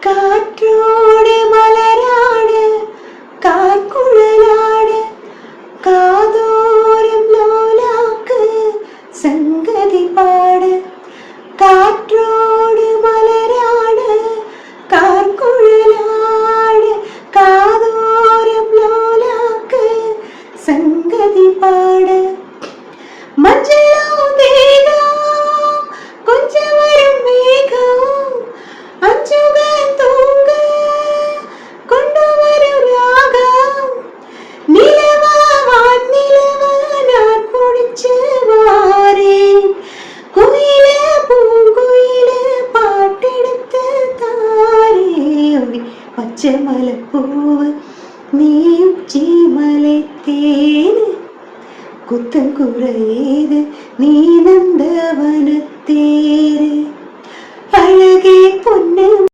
காற்றோடு மலராட கார்குழலாட காதோரம் லோலாக்கு சங்கதி பாட காற்றோடு மலராட கார்குழலாட காதோரம் லோலாக்கு சங்கதி பாட மஞ்சளும் தேகம் கொஞ்சம் வரும் மேகம் அஞ்சுக தூங்க கொண்டு வரும் ராகம் நிலவா வானிலவா நான் குடிச்சு வாரேன் குயில பூங்குயில பாட்டெடுத்து தாரே பச்சை மலைப்பூவு நீ உச்சி மலை தேனு குத்தங்குறையேது நீ நந்தவனத்தேரு அழகே பொன்னு